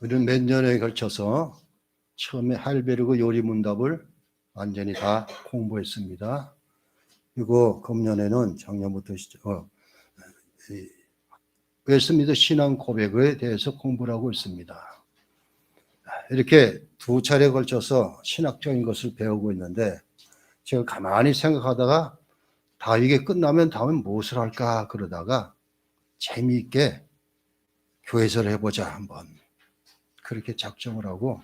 우리는 몇 년에 걸쳐서 처음에 할베르그 요리 문답을 완전히 다 공부했습니다. 그리고 금년에는 작년부터 웨스트민스터 신앙 고백에 대해서 공부를 하고 있습니다. 이렇게 두 차례에 걸쳐서 신학적인 것을 배우고 있는데 제가 가만히 생각하다가 이게 끝나면 다음에 무엇을 할까 그러다가 재미있게 교회사를 해보자 한번 그렇게 작정을 하고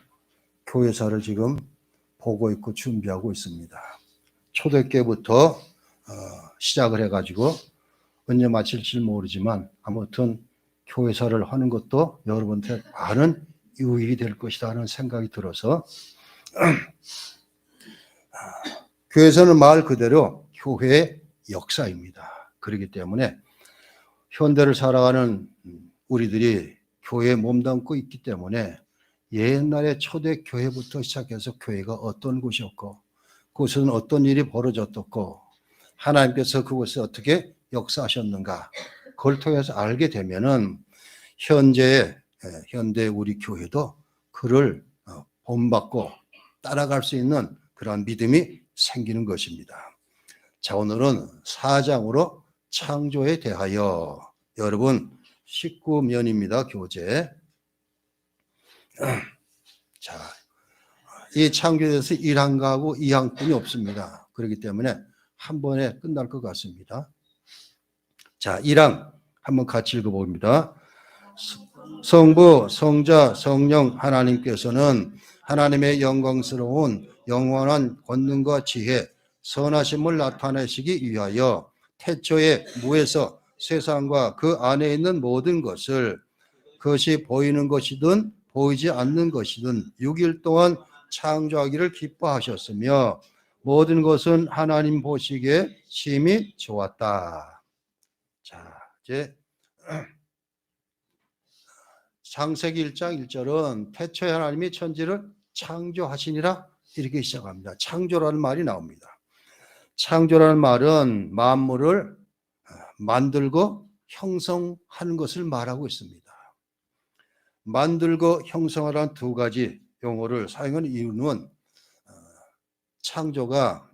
교회사를 지금 보고 있고 준비하고 있습니다. 초대교회부터 시작을 해가지고 언제 마칠지 모르지만 아무튼 교회사를 하는 것도 여러분한테 많은 유익이 될 것이다 하는 생각이 들어서 교회사는 말 그대로 교회의 역사입니다. 그렇기 때문에 현대를 살아가는 우리들이 교회에 몸담고 있기 때문에 옛날에 초대교회부터 시작해서 교회가 어떤 곳이었고 그곳은 어떤 일이 벌어졌었고 하나님께서 그곳에 어떻게 역사하셨는가 그걸 통해서 알게 되면은 현대 우리 교회도 그를 본받고 따라갈 수 있는 그런 믿음이 생기는 것입니다. 자, 오늘은 4장으로 창조에 대하여 여러분 19면입니다. 교재. 자, 이 창조에 대해서 1항하고 2항뿐이 없습니다. 그렇기 때문에 한 번에 끝날 것 같습니다. 자, 1항 한번 같이 읽어봅니다. 성부, 성자, 성령 하나님께서는 하나님의 영광스러운 영원한 권능과 지혜, 선하심을 나타내시기 위하여 태초에 무에서 세상과 그 안에 있는 모든 것을 그것이 보이는 것이든 보이지 않는 것이든 6일 동안 창조하기를 기뻐하셨으며 모든 것은 하나님 보시기에 심히 좋았다. 자, 이제 창세기 1장 1절은 태초에 하나님이 천지를 창조하시니라 이렇게 시작합니다. 창조라는 말이 나옵니다. 창조라는 말은 만물을 만들고 형성하는 것을 말하고 있습니다. 만들고 형성하라는 두 가지 용어를 사용하는 이유는 창조가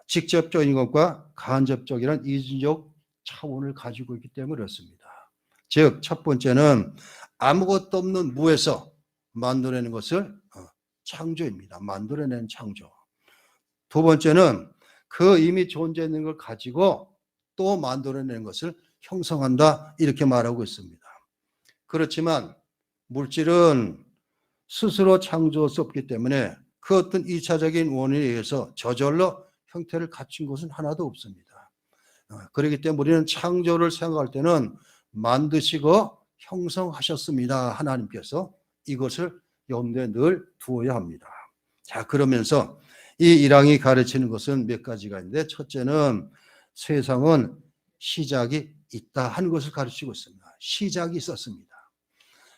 직접적인 것과 간접적이란 이중적 차원을 가지고 있기 때문에 그렇습니다. 즉, 첫 번째는 아무것도 없는 무에서 만들어내는 것을 창조입니다. 만들어내는 창조. 두 번째는 그 이미 존재하는 걸 가지고 또 만들어내는 것을 형성한다 이렇게 말하고 있습니다. 그렇지만 물질은 스스로 창조할 수 없기 때문에 그 어떤 2차적인 원인에 의해서 저절로 형태를 갖춘 것은 하나도 없습니다. 그렇기 때문에 우리는 창조를 생각할 때는 만드시고 형성하셨습니다. 하나님께서 이것을 염두에 늘 두어야 합니다. 자, 그러면서 이 1항이 가르치는 것은 몇 가지가 있는데 첫째는 세상은 시작이 있다 하는 것을 가르치고 있습니다. 시작이 있었습니다.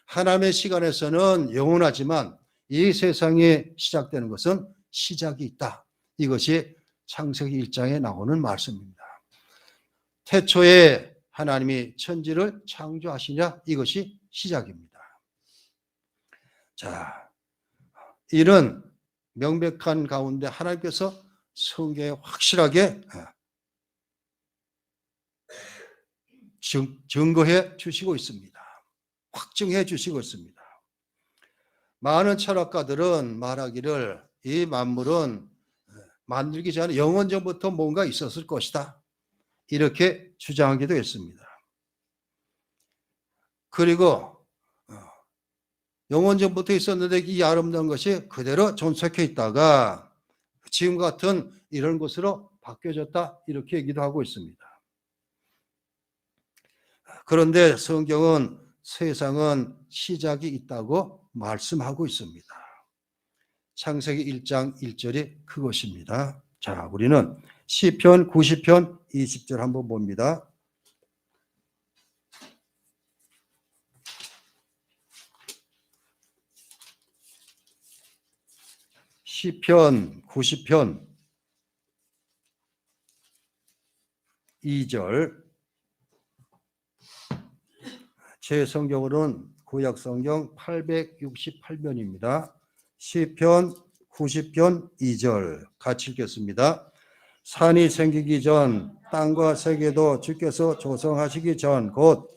하나님의 시간에서는 영원하지만 이 세상에 시작되는 것은 시작이 있다. 이것이 창세기 1장에 나오는 말씀입니다. 태초에 하나님이 천지를 창조하시냐 이것이 시작입니다. 자, 이런 명백한 가운데 하나님께서 성경에 확실하게 증거해 주시고 있습니다. 확증해 주시고 있습니다. 많은 철학가들은 말하기를 이 만물은 만들기 전에 영원 전부터 뭔가 있었을 것이다. 이렇게 주장하기도 했습니다. 그리고 영원 전부터 있었는데 이 아름다운 것이 그대로 존속해 있다가 지금 같은 이런 것으로 바뀌어졌다. 이렇게 얘기도 하고 있습니다. 그런데 성경은 세상은 시작이 있다고 말씀하고 있습니다. 창세기 1장 1절이 그것입니다. 자, 우리는 시편 90편 20절 한번 봅니다. 시편 90편 2절 제 성경으로는 구약 성경 868면입니다. 시편 90편 2절 같이 읽겠습니다. 산이 생기기 전 땅과 세계도 주께서 조성하시기 전 곧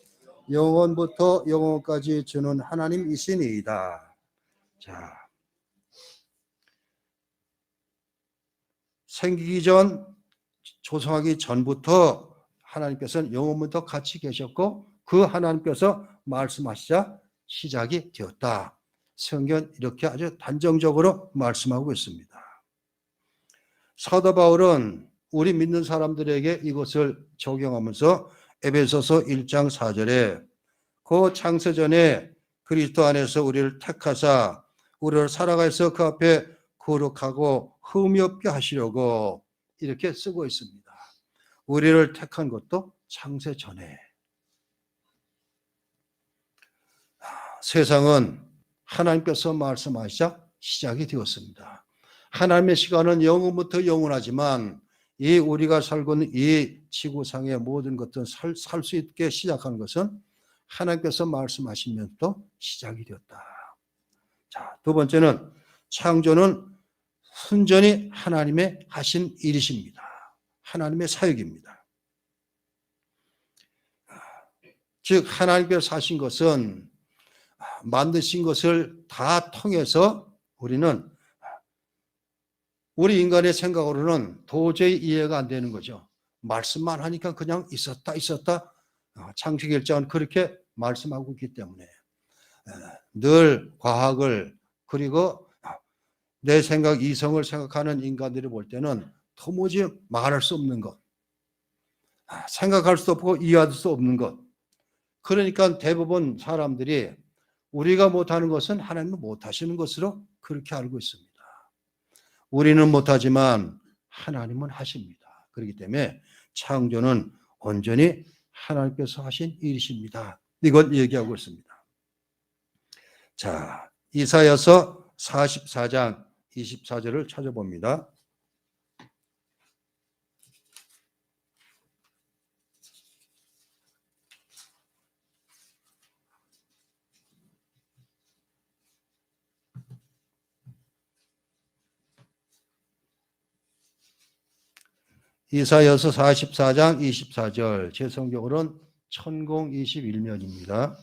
영원부터 영원까지 주는 하나님이시니이다. 자, 생기기 전, 조성하기 전부터 하나님께서는 영원부터 같이 계셨고 그 하나님께서 말씀하시자 시작이 되었다. 성경 이렇게 아주 단정적으로 말씀하고 있습니다. 사도 바울은 우리 믿는 사람들에게 이것을 적용하면서 에베소서 1장 4절에 그 창세전에 그리스도 안에서 우리를 택하사 우리를 살아가서 그 앞에 거룩하고 흠이 없게 하시려고 이렇게 쓰고 있습니다. 우리를 택한 것도 창세전에. 세상은 하나님께서 말씀하시자 시작이 되었습니다. 하나님의 시간은 영원부터 영원하지만 이 우리가 살고 있는 이 지구상의 모든 것들은 살 수 있게 시작한 것은 하나님께서 말씀하시면서 시작이 되었다. 자, 두 번째는 창조는 순전히 하나님의 하신 일이십니다. 하나님의 사역입니다. 즉 하나님께서 하신 것은 만드신 것을 다 통해서 우리는 우리 인간의 생각으로는 도저히 이해가 안 되는 거죠. 말씀만 하니까 그냥 있었다. 창세기 1장은 그렇게 말씀하고 있기 때문에 늘 과학을 그리고 내 생각, 이성을 생각하는 인간들이 볼 때는 도무지 말할 수 없는 것, 생각할 수 없고 이해할 수 없는 것. 그러니까 대부분 사람들이 우리가 못하는 것은 하나님은 못하시는 것으로 그렇게 알고 있습니다. 우리는 못하지만 하나님은 하십니다. 그렇기 때문에 창조는 온전히 하나님께서 하신 일이십니다. 이걸 얘기하고 있습니다. 자, 이사야서 44장 24절을 찾아봅니다. 이사야서 44장 24절 제 성경으로는 1021면입니다.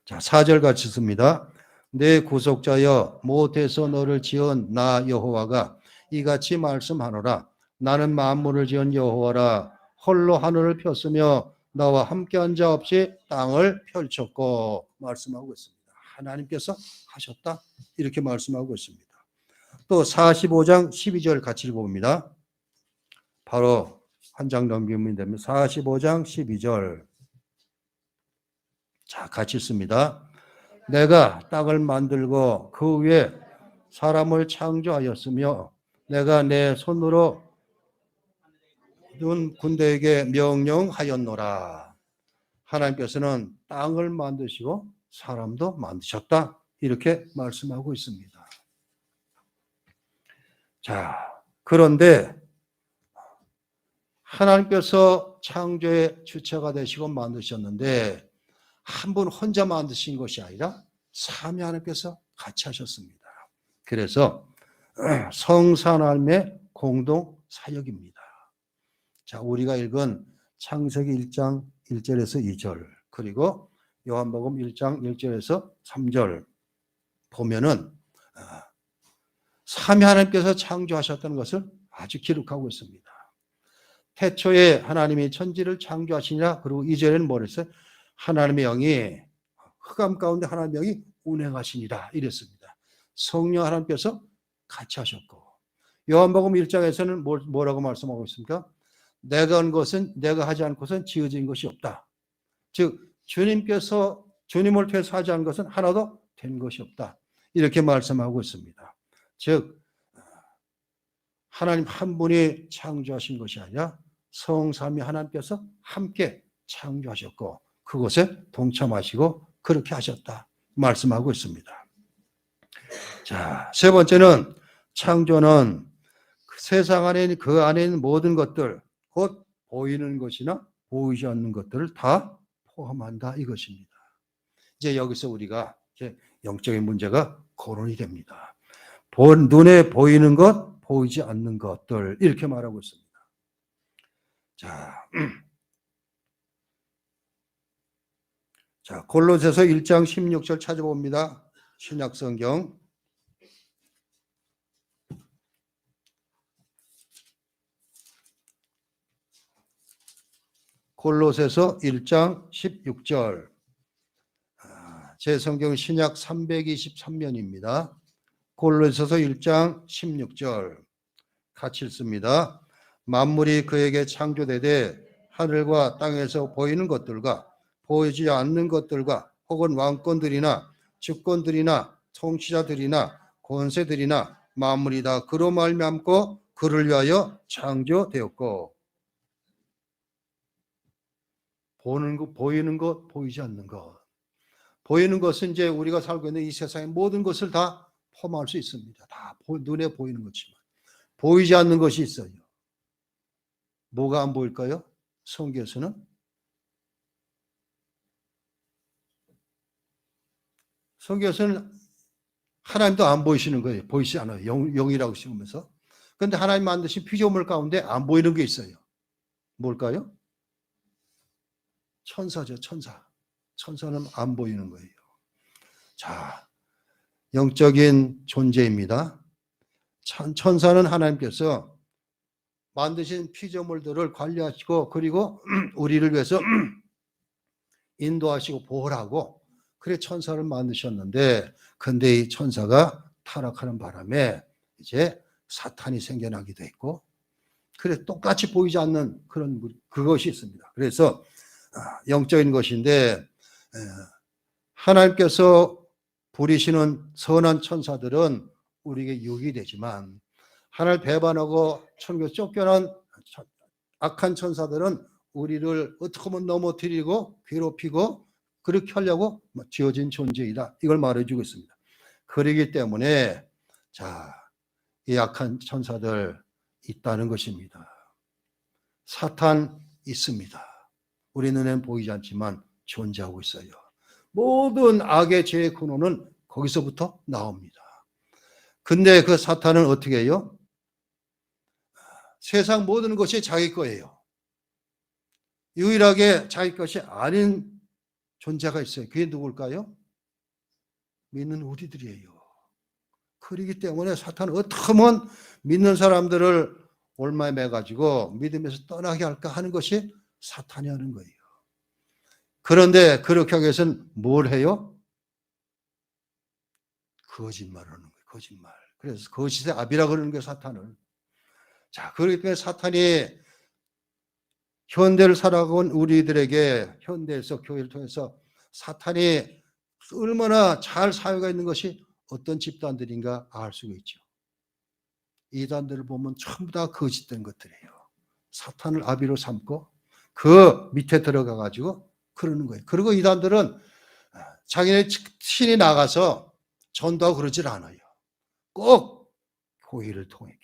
자, 4절 같이 씁니다. 내 구속자여 못해서 너를 지은 나 여호와가 이같이 말씀하노라. 나는 만물을 지은 여호와라. 홀로 하늘을 폈으며 나와 함께한 자 없이 땅을 펼쳤고 말씀하고 있습니다. 하나님께서 하셨다 이렇게 말씀하고 있습니다. 또 45장 12절 같이 읽어봅니다. 바로 한 장 넘기면 됩니다. 45장 12절. 자, 같이 읽습니다. 내가 땅을 만들고 그 위에 사람을 창조하였으며 내가 내 손으로 눈 군대에게 명령하였노라. 하나님께서는 땅을 만드시고 사람도 만드셨다. 이렇게 말씀하고 있습니다. 자, 그런데 하나님께서 창조의 주체가 되시고 만드셨는데 한 분 혼자 만드신 것이 아니라 삼위 하나님께서 같이 하셨습니다. 그래서 성삼 하나님의 공동 사역입니다. 자, 우리가 읽은 창세기 1장 1절에서 2절 그리고 요한복음 1장 1절에서 3절 보면은 삼위 하나님께서 창조하셨다는 것을 아주 기록하고 있습니다. 태초에 하나님이 천지를 창조하시니라. 그리고 2절에는 뭐라 했어요? 하나님의 영이 흑암 가운데 하나님의 영이 운행하시니라 이랬습니다. 성령 하나님께서 같이 하셨고 요한복음 1장에서는 뭐라고 말씀하고 있습니까? 내가 한 것은 내가 하지 않은 것은 지어진 것이 없다. 즉 주님께서 주님을 통해서 하지 않은 것은 하나도 된 것이 없다. 이렇게 말씀하고 있습니다. 즉 하나님 한 분이 창조하신 것이 아니라 성삼위 하나님께서 함께 창조하셨고 그것에 동참하시고 그렇게 하셨다 말씀하고 있습니다. 자, 세 번째는 창조는 세상 안에 있는 그 안에 있는 모든 것들 곧 보이는 것이나 보이지 않는 것들을 다 포함한다 이것입니다. 이제 여기서 우리가 이제 영적인 문제가 거론이 됩니다. 눈에 보이는 것, 보이지 않는 것들 이렇게 말하고 있습니다. 자, 골로새서 1장 16절 찾아봅니다. 신약성경. 골로새서 1장 16절. 제 성경 신약 323면입니다. 골로새서 1장 16절 같이 읽습니다. 만물이 그에게 창조되되 하늘과 땅에서 보이는 것들과 보이지 않는 것들과 혹은 왕권들이나 주권들이나 통치자들이나 권세들이나 만물이 다 그로 말미암고 그를 위하여 창조되었고. 보는 것, 보이는 것, 보이지 않는 것. 보이는 것은 이제 우리가 살고 있는 이 세상의 모든 것을 다 포함할 수 있습니다. 다 눈에 보이는 것이지만 보이지 않는 것이 있어요. 뭐가 안 보일까요? 성경에서는 하나님도 안 보이시는 거예요. 보이지 않아요. 영이라고 씌우면서. 그런데 하나님 만드신 피조물 가운데 안 보이는 게 있어요. 뭘까요? 천사죠, 천사. 천사는 안 보이는 거예요. 자, 영적인 존재입니다. 천사는 하나님께서 만드신 피조물들을 관리하시고 그리고 우리를 위해서 인도하시고 보호하고 그래 천사를 만드셨는데 근데 이 천사가 타락하는 바람에 이제 사탄이 생겨나기도 했고 그래 똑같이 보이지 않는 그것이 있습니다. 그래서 영적인 것인데 하나님께서 부리시는 선한 천사들은 우리에게 유익이 되지만 하나님을 배반하고 천국에서 쫓겨난 악한 천사들은 우리를 어떻게 하면 넘어뜨리고 괴롭히고 그렇게 하려고 지어진 존재이다. 이걸 말해주고 있습니다. 그러기 때문에 이 악한 천사들 있다는 것입니다. 사탄 있습니다. 우리 눈에는 보이지 않지만 존재하고 있어요. 모든 악의 죄의 근원은 거기서부터 나옵니다. 근데 그 사탄은 어떻게 해요? 세상 모든 것이 자기 거예요. 유일하게 자기 것이 아닌 존재가 있어요. 그게 누굴까요? 믿는 우리들이에요. 그렇기 때문에 사탄은 어떻게 하면 믿는 사람들을 올마에 매가지고 믿음에서 떠나게 할까 하는 것이 사탄이 하는 거예요. 그런데 그렇게 하기 위해서는 뭘 해요? 거짓말을 하는 거예요. 거짓말. 그래서 거짓의 압이라 그러는 거예요. 사탄을. 자, 그렇기 때문에 사탄이 현대를 살아온 우리들에게 현대에서 교회를 통해서 사탄이 얼마나 잘 사회가 있는 것이 어떤 집단들인가 알 수가 있죠. 이단들을 보면 전부 다 거짓된 것들이에요. 사탄을 아비로 삼고 그 밑에 들어가 가지고 그러는 거예요. 그리고 이단들은 자기네 신이 나가서 전도하고 그러질 않아요. 꼭 교회를 통해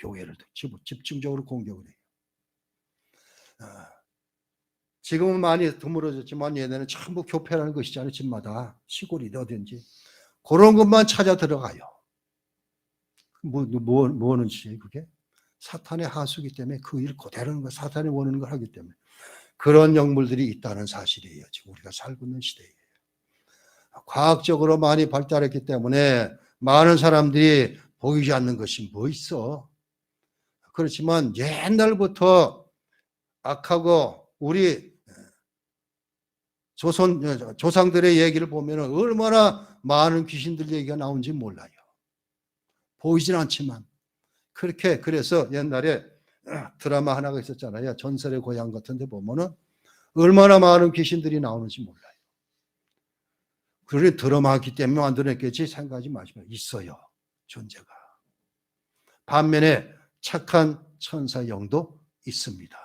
집중적으로 공격을 해요. 지금은 많이 드물어졌지만 예전에는 전부 교회라는 것이잖아요. 집마다 시골이든 어딘지 그런 것만 찾아 들어가요. 뭐는 짓이에요 그게? 사탄의 하수기 때문에 그 일 그대로 하는 거, 사탄이 원하는 걸 하기 때문에 그런 영물들이 있다는 사실이에요. 지금 우리가 살고 있는 시대에 과학적으로 많이 발달했기 때문에 많은 사람들이 보이지 않는 것이 뭐 있어? 그렇지만 옛날부터 악하고 우리 조상들의 얘기를 보면 얼마나 많은 귀신들 얘기가 나온지 몰라요. 보이진 않지만 그래서 옛날에 드라마 하나가 있었잖아요. 전설의 고향 같은 데 보면은 얼마나 많은 귀신들이 나오는지 몰라요. 그래 드라마기 때문에 만들어냈겠지 생각하지 마시고 있어요. 존재가. 반면에 착한 천사 영도 있습니다.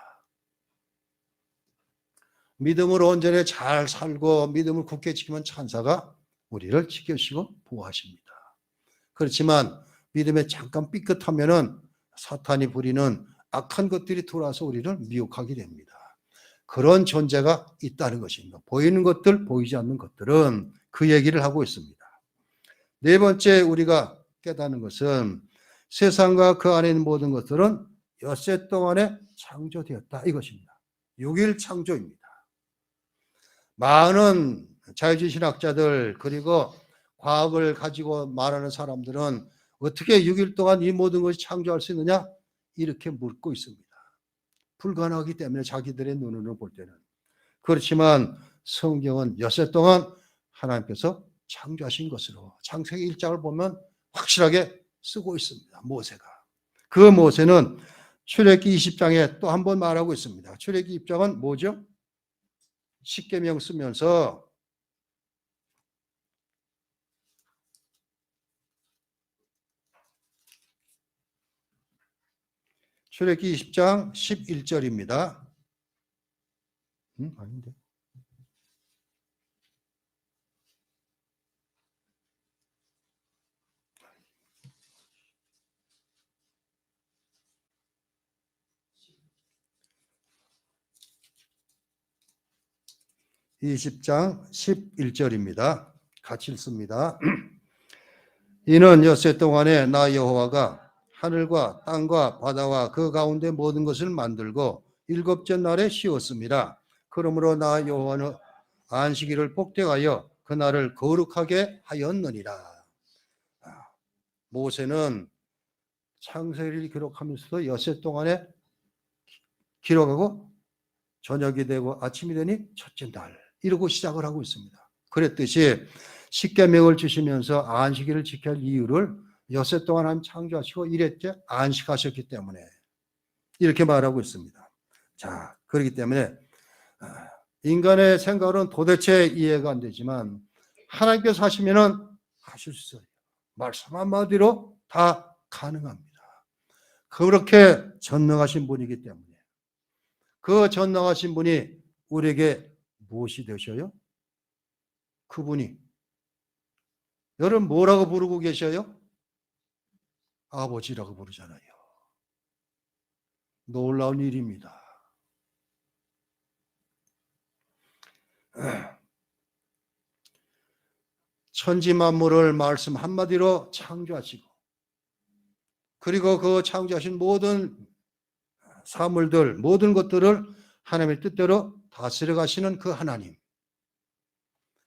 믿음으로 온전히 잘 살고 믿음을 굳게 지키면 천사가 우리를 지켜주시고 보호하십니다. 그렇지만 믿음에 잠깐 삐끗하면은 사탄이 부리는 악한 것들이 들어와서 우리를 미혹하게 됩니다. 그런 존재가 있다는 것입니다. 보이는 것들, 보이지 않는 것들은 그 얘기를 하고 있습니다. 네 번째 우리가 깨닫는 것은 세상과 그 안에 있는 모든 것들은 엿새 동안에 창조되었다 이것입니다. 6일 창조입니다. 많은 자유주의 신학자들 그리고 과학을 가지고 말하는 사람들은 어떻게 6일 동안 이 모든 것이 창조할 수 있느냐 이렇게 묻고 있습니다. 불가능하기 때문에 자기들의 눈으로 볼 때는. 그렇지만 성경은 엿새 동안 하나님께서 창조하신 것으로 창세기 1장을 보면 확실하게 쓰고 있습니다. 모세가. 그 모세는 출애굽기 20장에 또 한 번 말하고 있습니다. 출애굽기 20장은 뭐죠? 십계명 쓰면서 출애굽기 20장 11절입니다. 아닌데. (20장) 11절입니다. 같이 읽습니다. 이는 엿새 동안에 나 여호와가 하늘과 땅과 바다와 그 가운데 모든 것을 만들고 일곱째 날에 쉬었습니다. 그러므로 나 여호와는 안식일을 복되하여 그날을 거룩하게 하였느니라. 모세는 창세기를 기록하면서도 엿새 동안에 기록하고 저녁이 되고 아침이 되니 첫째 날 이러고 시작을 하고 있습니다. 그랬듯이 십계명을 주시면서 안식일을 지켜야 할 이유를 엿새 동안 하나님 창조하시고 일했째 안식하셨기 때문에 이렇게 말하고 있습니다. 자, 그렇기 때문에 인간의 생각은 도대체 이해가 안 되지만 하나님께서 하시면은 하실 수 있어요. 말씀 한마디로 다 가능합니다. 그렇게 전능하신 분이기 때문에 그 전능하신 분이 우리에게 무엇이 되셔요? 그분이 여러분 뭐라고 부르고 계셔요? 아버지라고 부르잖아요. 놀라운 일입니다. 천지 만물을 말씀 한마디로 창조하시고 그리고 그 창조하신 모든 사물들 모든 것들을 하나님의 뜻대로 다스려 가시는 그 하나님.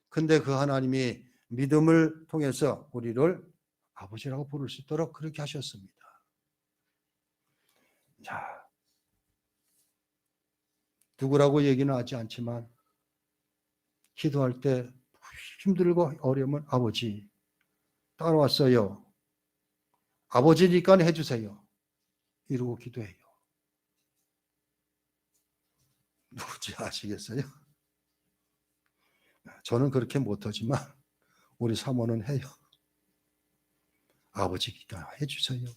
근데 그 하나님이 믿음을 통해서 우리를 아버지라고 부를 수 있도록 그렇게 하셨습니다. 자, 누구라고 얘기는 하지 않지만 기도할 때 힘들고 어려우면 아버지 따라왔어요. 아버지니까 해주세요. 이러고 기도해요. 누구지 아시겠어요? 저는 그렇게 못하지만 우리 사모는 해요. 아버지니까 해주세요.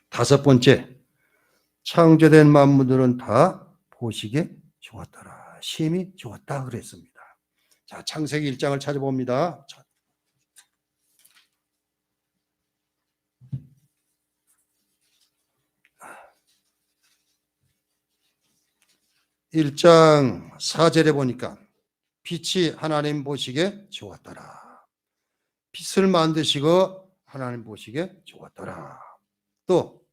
다섯 번째, 창조된 만물들은 다 보시기에 좋았더라. 심히 좋았다 그랬습니다. 자, 창세기 1장을 찾아봅니다. 1장 4절에 보니까 빛이 하나님 보시기에 좋았더라. 빛을 만드시고 하나님 보시기에 좋았더라. 또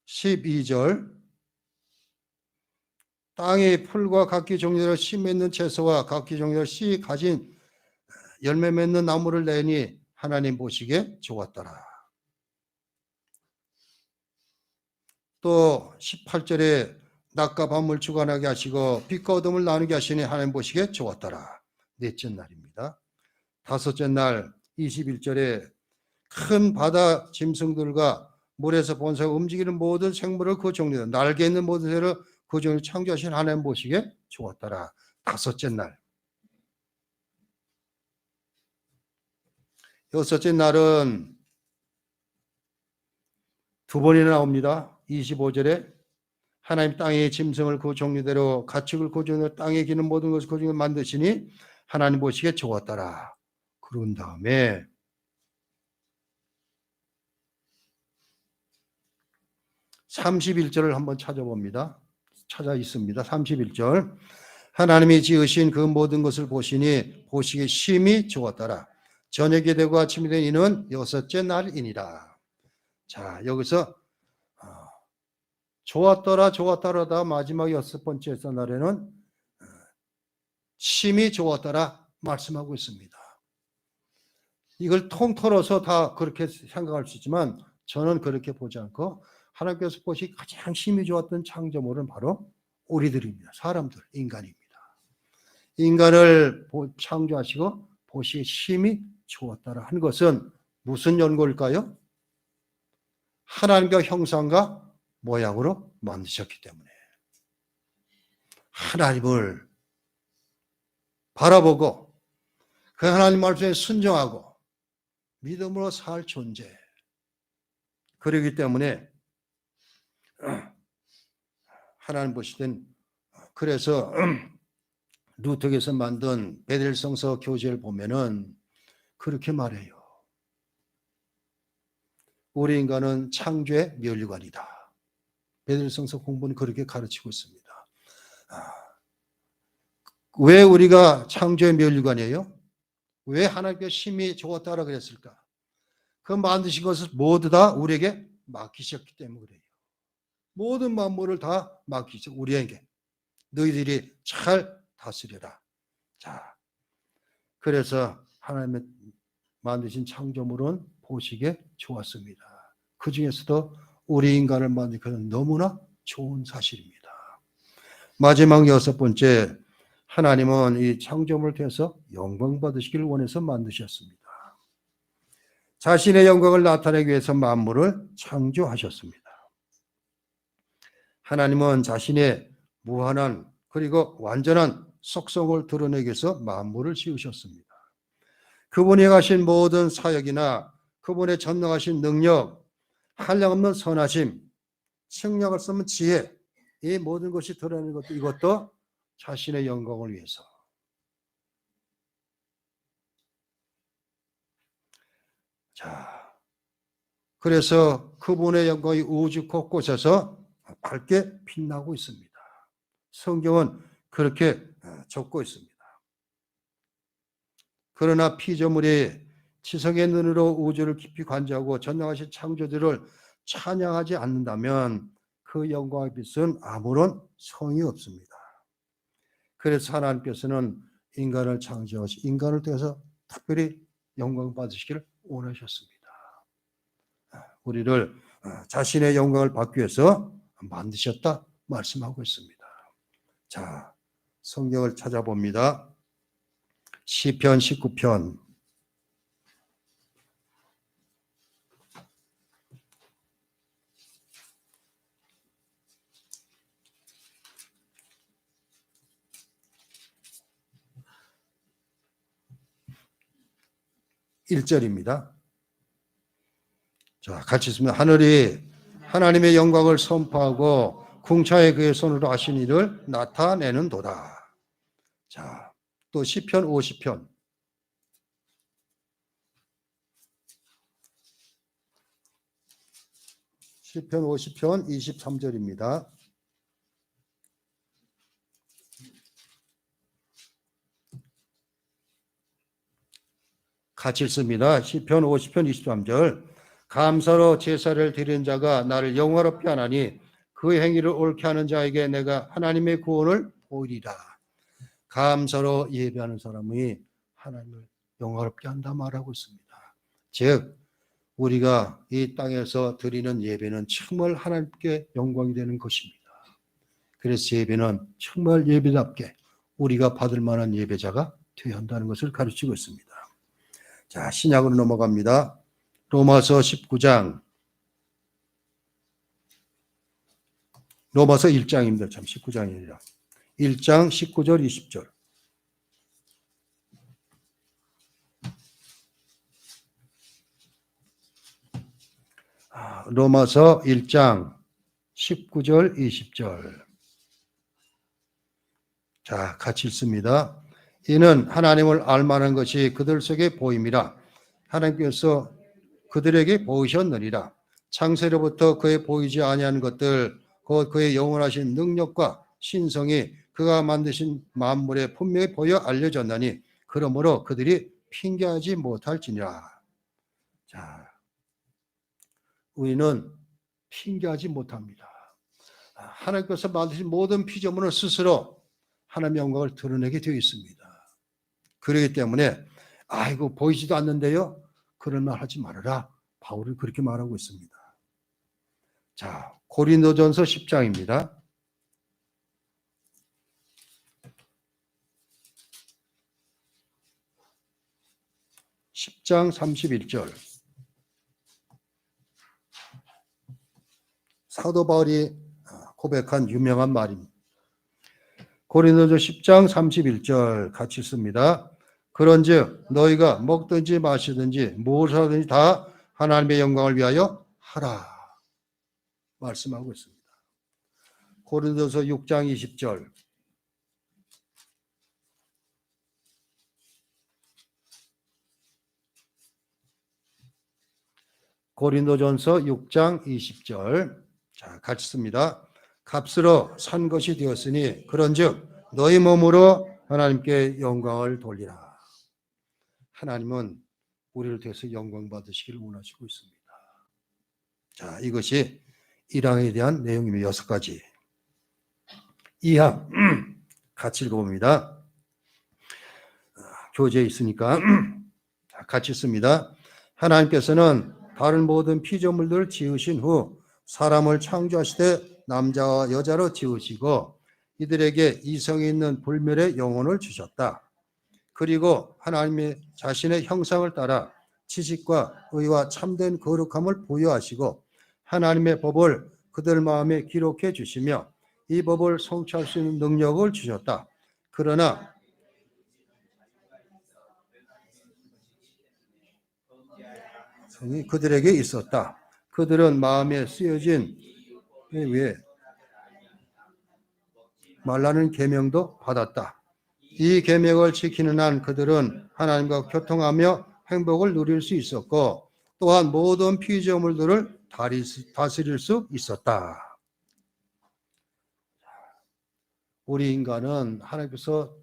12절 땅의 풀과 각기 종류의 씨 맺는 채소와 각기 종류의 씨 가진 열매 맺는 나무를 내니 하나님 보시기에 좋았더라. 또 18절에 낮과 밤을 주관하게 하시고 빛과 어둠을 나누게 하시니 하나님 보시기에 좋았더라. 넷째 날입니다. 다섯째 날 21절에 큰 바다 짐승들과 물에서 본사가 움직이는 모든 생물을 그 종류 날개 있는 모든 새를 그 종류 창조하신 하나님 보시기에 좋았더라. 다섯째 날. 여섯째 날은 두 번이나 나옵니다. 25절에 하나님 땅의 짐승을 그 종류대로 가축을 그 종류대로 땅에 기는 모든 것을 그 종류대로 만드시니 하나님 보시기에 좋았더라. 그런 다음에 31절을 한번 찾아봅니다. 찾아 있습니다. 31절. 하나님이 지으신 그 모든 것을 보시니 보시기에 심히 좋았더라. 저녁이 되고 아침이 된 이는 여섯째 날이니라. 자, 여기서 좋았더라 좋았더라다 마지막 여섯 번째 날에는 심히 좋았더라 말씀하고 있습니다. 이걸 통틀어서 다 그렇게 생각할 수 있지만 저는 그렇게 보지 않고 하나님께서 보시기 가장 심히 좋았던 창조물은 바로 우리들입니다. 사람들, 인간입니다. 인간을 창조하시고 보시기 심히 좋았다라 한 것은 무슨 연고일까요? 하나님과 형상과 모양으로 만드셨기 때문에 하나님을 바라보고 그 하나님 말씀에 순종하고 믿음으로 살 존재. 그러기 때문에 하나님 보시된 그래서 루터께서 만든 베델성서 교재를 보면은 그렇게 말해요. 우리 인간은 창조의 멸류관이다. 베델성서 공부는 그렇게 가르치고 있습니다. 왜 우리가 창조의 멸류관이에요? 왜 하나님께 심히 좋았다라 그랬을까? 그 만드신 것을 모두 다 우리에게 맡기셨기 때문에 그래요. 모든 만물을 다 맡기죠. 우리에게. 너희들이 잘 다스려라. 자, 그래서 하나님의 만드신 창조물은 보시기에 좋았습니다. 그 중에서도 우리 인간을 만든 것은 너무나 좋은 사실입니다. 마지막 여섯 번째, 하나님은 이 창조물을 통해서 영광 받으시기를 원해서 만드셨습니다. 자신의 영광을 나타내기 위해서 만물을 창조하셨습니다. 하나님은 자신의 무한한 그리고 완전한 속성을 드러내기 위해서 만물을 지으셨습니다. 그분이 가신 모든 사역이나 그분의 전능하신 능력, 한량없는 선하심, 승량을 쓰면 지혜, 이 모든 것이 드러내는 것도 이것도 자신의 영광을 위해서. 자, 그래서 그분의 영광이 우주 곳곳에서 밝게 빛나고 있습니다. 성경은 그렇게 적고 있습니다. 그러나 피조물이 지성의 눈으로 우주를 깊이 관조하고 전능하신 창조주를 찬양하지 않는다면 그 영광의 빛은 아무런 성이 없습니다. 그래서 하나님께서는 인간을 창조하시 인간을 통해서 특별히 영광 받으시기를 원하셨습니다. 우리를 자신의 영광을 받기 위해서 만드셨다 말씀하고 있습니다. 자, 성경을 찾아봅니다. 시편 19편 1절입니다. 자, 같이 있습니다. 하늘이 하나님의 영광을 선포하고 궁창에 그의 손으로 하신 일을 나타내는도다. 자, 또 시편 50편 23절입니다. 같이 읽습니다. 시편 50편 23절. 감사로 제사를 드리는 자가 나를 영화롭게 하나니 그 행위를 옳게 하는 자에게 내가 하나님의 구원을 보이리라. 감사로 예배하는 사람이 하나님을 영화롭게 한다 말하고 있습니다. 즉 우리가 이 땅에서 드리는 예배는 정말 하나님께 영광이 되는 것입니다. 그래서 예배는 정말 예배답게 우리가 받을 만한 예배자가 되어야 한다는 것을 가르치고 있습니다. 자, 신약으로 넘어갑니다. 로마서 19장. 로마서 1장입니다. 참 19장이 아니라. 1장 19절 20절. 로마서 1장 19절 20절. 자, 같이 읽습니다. 이는 하나님을 알만한 것이 그들 속에 보임이라. 하나님께서 그들에게 보이셨느니라. 창세로부터 그의 보이지 아니한 것들, 곧 그의 영원하신 능력과 신성이 그가 만드신 만물에 분명히 보여 알려졌나니 그러므로 그들이 핑계하지 못할지니라. 자, 우리는 핑계하지 못합니다. 하나님께서 만드신 모든 피조물은 스스로 하나님의 영광을 드러내게 되어 있습니다. 그렇기 때문에 아이고 보이지도 않는데요, 그런 말 하지 말아라. 바울은 그렇게 말하고 있습니다. 자, 고린도전서 10장입니다. 10장 31절. 사도 바울이 고백한 유명한 말입니다. 고린도서 10장 31절 같이 씁니다. 그런즉 너희가 먹든지 마시든지 무엇을 하든지 다 하나님의 영광을 위하여 하라 말씀하고 있습니다. 고린도서 6장 20절. 고린도전서 6장 20절. 자, 같이 씁니다. 값으로 산 것이 되었으니 그런즉 너희 몸으로 하나님께 영광을 돌리라. 하나님은 우리를 통해서 영광 받으시기를 원하시고 있습니다. 자, 이것이 1항에 대한 내용입니다. 6가지. 2항 같이 읽어봅니다. 교재에 있으니까 같이 씁니다. 하나님께서는 다른 모든 피조물들을 지으신 후 사람을 창조하시되 남자와 여자로 지으시고 이들에게 이성이 있는 불멸의 영혼을 주셨다. 그리고 하나님의 자신의 형상을 따라 지식과 의와 참된 거룩함을 부여하시고 하나님의 법을 그들 마음에 기록해 주시며 이 법을 성취할 수 있는 능력을 주셨다. 그러나 성이 그들에게 있었다. 그들은 마음에 쓰여진 위에 말라는 계명도 받았다. 이 계명을 지키는 한 그들은 하나님과 교통하며 행복을 누릴 수 있었고 또한 모든 피조물들을 다스릴 수 있었다. 우리 인간은 하나님께서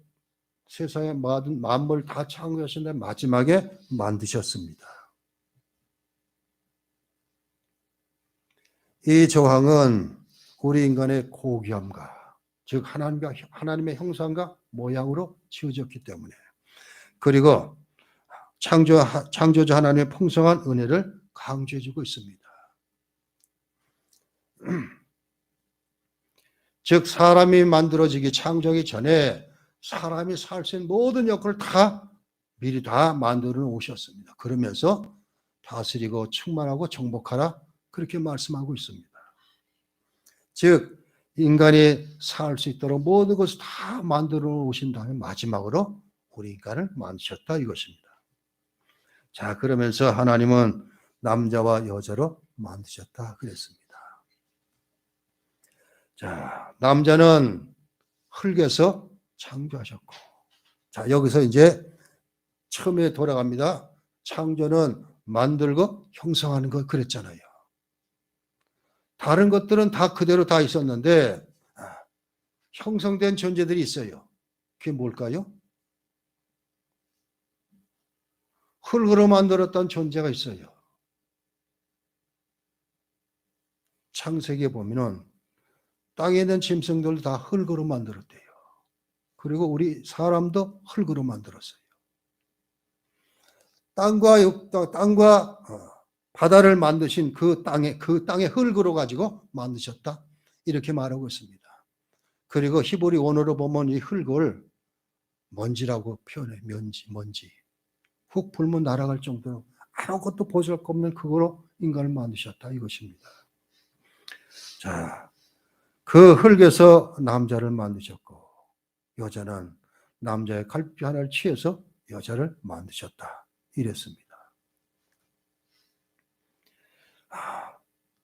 세상의 모든 만물 다 창조하신 다음에 마지막에 만드셨습니다. 이 조항은 우리 인간의 고귀함과 즉 하나님의 형상과 모양으로 지어졌기 때문에 그리고 창조자 하나님의 풍성한 은혜를 강조해주고 있습니다. 즉 사람이 만들어지기 창조하기 전에 사람이 살 수 있는 모든 여건을 다 미리 다 만들어 놓으셨습니다. 그러면서 다스리고 충만하고 정복하라 그렇게 말씀하고 있습니다. 즉 인간이 살 수 있도록 모든 것을 다 만들어 놓으신 다음에 마지막으로 우리 인간을 만드셨다 이것입니다. 자, 그러면서 하나님은 남자와 여자로 만드셨다 그랬습니다. 자, 남자는 흙에서 창조하셨고, 자, 여기서 이제 처음에 돌아갑니다. 창조는 만들고 형성하는 것 그랬잖아요. 다른 것들은 다 그대로 다 있었는데 형성된 존재들이 있어요. 그게 뭘까요? 흙으로 만들었던 존재가 있어요. 창세기에 보면은 땅에 있는 짐승들도 다 흙으로 만들었대요. 그리고 우리 사람도 흙으로 만들었어요. 땅과 바다를 만드신 그 땅의 흙으로 가지고 만드셨다. 이렇게 말하고 있습니다. 그리고 히브리 원어로 보면 이 흙을 먼지라고 표현해. 먼지. 훅 불면 날아갈 정도로 아무것도 보잘 것 없는 그거로 인간을 만드셨다 이것입니다. 자, 그 흙에서 남자를 만드셨고 여자는 남자의 갈비 하나를 취해서 여자를 만드셨다 이랬습니다.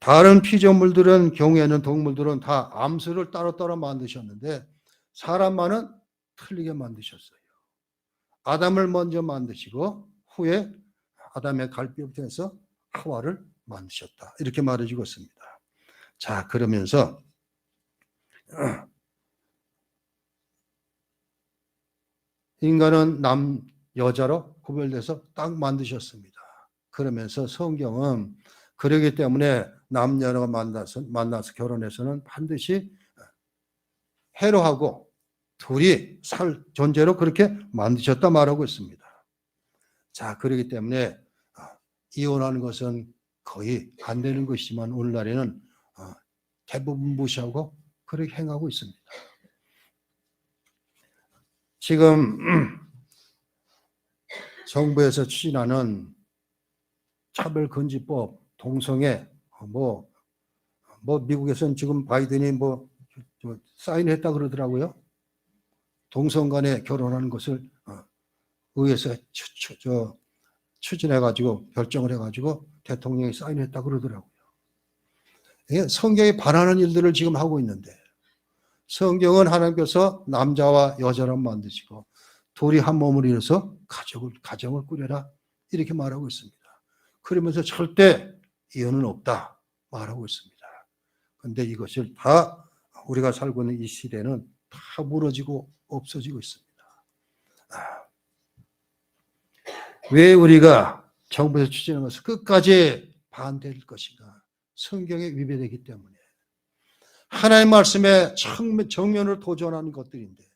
다른 피조물들은 경우에는 동물들은 다 암수를 따로따로 만드셨는데 사람만은 틀리게 만드셨어요. 아담을 먼저 만드시고 후에 아담의 갈비부터 해서 하와를 만드셨다. 이렇게 말해주고 있습니다. 자, 그러면서 인간은 남, 여자로 구별돼서 딱 만드셨습니다. 그러면서 성경은 그러기 때문에 남녀가 만나서 결혼해서는 반드시 해로하고 둘이 살 존재로 그렇게 만드셨다 말하고 있습니다. 자, 그렇기 때문에 이혼하는 것은 거의 안 되는 것이지만 오늘날에는 대부분 무시하고 그렇게 행하고 있습니다. 지금 정부에서 추진하는 차별금지법, 동성애, 미국에서는 지금 바이든이 사인했다 그러더라고요. 동성 간에 결혼하는 것을 의회에서 추진해가지고 결정을 해가지고 대통령이 사인했다 그러더라고요. 이게 성경에 반하는 일들을 지금 하고 있는데 성경은 하나님께서 남자와 여자를 만드시고 둘이 한 몸을 이뤄서 가정을 꾸려라 이렇게 말하고 있습니다. 그러면서 절대 이혼은 없다 말하고 있습니다. 그런데 이것을 다 우리가 살고 있는 이 시대는 다 무너지고 없어지고 있습니다. 왜 우리가 정부에서 추진하는 것을 끝까지 반대할 것인가? 성경에 위배되기 때문에 하나님의 말씀에 정면으로 도전하는 것들인데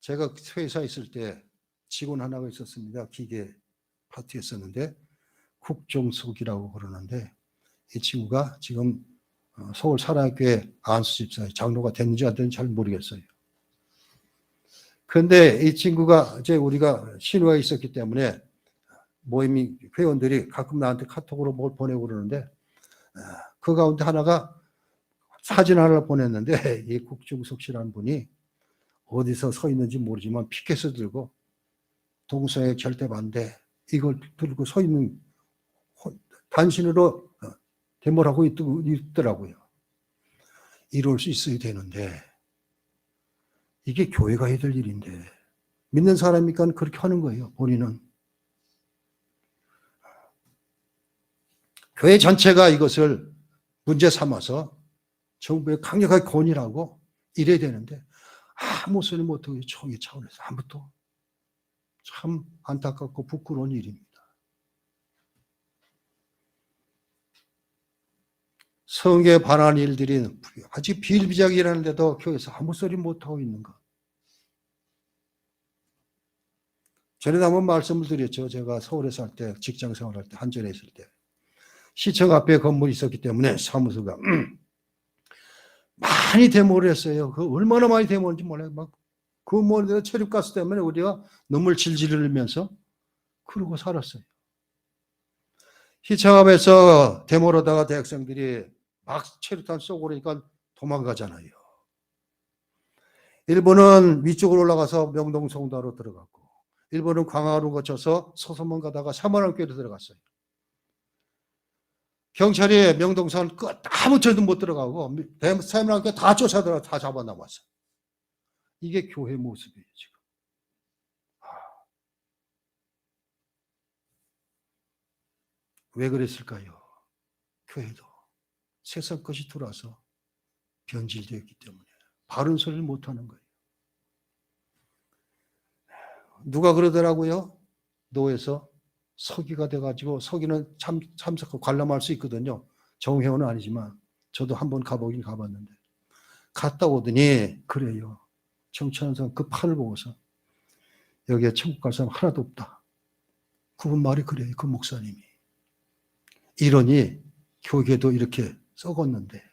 제가 회사에 있을 때 직원 하나가 있었습니다. 기계 파트였었는데 국종숙이라고 그러는데 이 친구가 지금 서울 사랑교회 안수집사의 장로가 됐는지 안 됐는지 잘 모르겠어요. 그런데 이 친구가 이제 우리가 신우가 있었기 때문에 모임이 회원들이 가끔 나한테 카톡으로 뭘 보내고 그러는데 그 가운데 하나가 사진 하나를 보냈는데 이 국중숙 씨라는 분이 어디서 서 있는지 모르지만 피켓을 들고 동성애 절대 반대 이걸 들고 서 있는 단신으로 데모를 하고 있더라고요. 이럴 수 있어야 되는데 이게 교회가 해야 될 일인데 믿는 사람이니까 그렇게 하는 거예요. 본인은. 교회 전체가 이것을 문제 삼아서 정부에 강력하게 권유하고 이래야 되는데 아무 소리 못하고 총회 차원에서 아무것도 참 안타깝고 부끄러운 일입니다. 성경에 반하는 일들이 아직 비일비재하게일하는데도 교회에서 아무 소리 못하고 있는 것. 전에도 한번 말씀을 드렸죠. 제가 서울에 살 때, 직장 생활할 때, 한전에 있을 때. 시청 앞에 건물이 있었기 때문에 사무소가 많이 데모를 했어요. 그 얼마나 많이 데모했는지 몰라요. 그 체류가스 때문에 우리가 눈물 질질 흘리면서 그러고 살았어요. 시청 앞에서 데모를 하다가 대학생들이 막 체류탄 쏘고 그러니까 도망가잖아요. 일본은 위쪽으로 올라가서 명동성당으로 들어갔고 일본은 광화로 거쳐서 서소문 가다가 사만원교로 들어갔어요. 경찰이 명동산 끝 아무 데도 못 들어가고 사만원교 다 쫓아들어 다 잡아남았어요. 이게 교회 모습이에요 지금. 왜 그랬을까요? 교회도 세상 것이 들어와서 변질되었기 때문에 바른 소리를 못하는 거예요. 누가 그러더라고요? 노에서 서기가 돼가지고 서기는 참석하고 관람할 수 있거든요. 정회원은 아니지만 저도 한번 가보긴 가봤는데 갔다 오더니 그래요. 정치하는 사람 그 판을 보고서 여기에 천국 갈 사람 하나도 없다. 그분 말이 그래요. 그 목사님이. 이러니 교계도 이렇게 썩었는데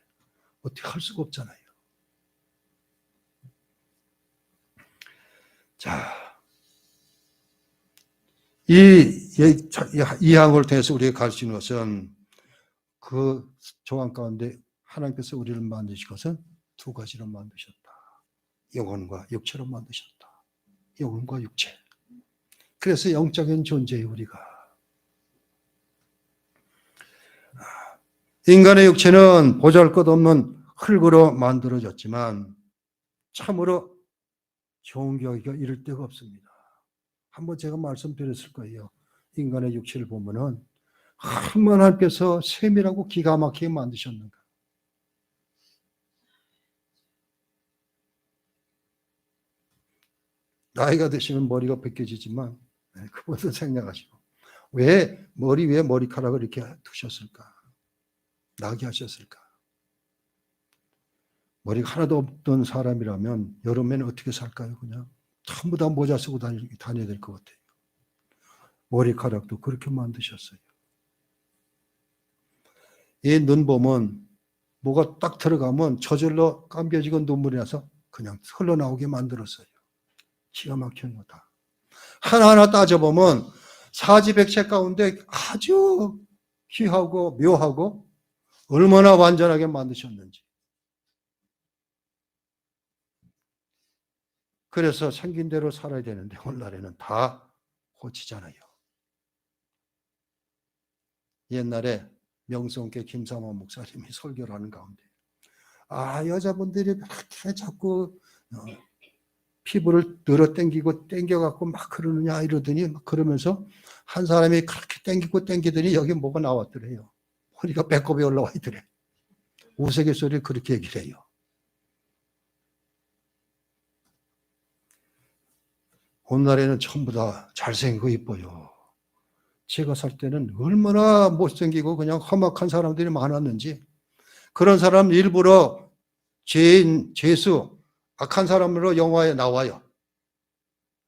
어떻게 할 수가 없잖아요. 자, 이 항을 통해서 우리가 가르치는 것은 그 조항 가운데 하나님께서 우리를 만드신 것은 두 가지로 만드셨다. 영혼과 육체로 만드셨다. 영혼과 육체. 그래서 영적인 존재예요, 우리가. 인간의 육체는 보잘것없는 흙으로 만들어졌지만 참으로 존경하기가 이를 데가 없습니다. 한번 제가 말씀드렸을 거예요. 인간의 육체를 보면은 얼마나 하나님께서 세밀하고 기가 막히게 만드셨는가. 나이가 드시면 머리가 벗겨지지만 그것도 생각하시고 왜 머리 위에 머리카락을 이렇게 두셨을까? 나게 하셨을까? 머리가 하나도 없던 사람이라면 여름에는 어떻게 살까요? 그냥 전부 다 모자 쓰고 다녀야 될 것 같아요. 머리카락도 그렇게 만드셨어요. 이 눈 보면 뭐가 딱 들어가면 저절로 감겨지고 눈물이 나서 그냥 흘러나오게 만들었어요. 기가 막힌 거다. 하나하나 따져보면 사지백체 가운데 아주 귀하고 묘하고 얼마나 완전하게 만드셨는지. 그래서 생긴 대로 살아야 되는데 오늘날에는 다 고치잖아요. 옛날에 명성교 김삼환 목사님이 설교를 하는 가운데 여자분들이 그렇게 자꾸 피부를 늘어당기고 당겨갖고 막 그러느냐 이러더니 막 그러면서 한 사람이 그렇게 당기고 당기더니 여기 뭐가 나왔더래요. 허리가 배꼽에 올라와 있더래. 우스갯소리를 그렇게 얘기를 해요. 오늘날에는 전부 다 잘생기고 이뻐요. 제가 살 때는 얼마나 못생기고 그냥 험악한 사람들이 많았는지 그런 사람 일부러 죄인, 죄수, 악한 사람으로 영화에 나와요.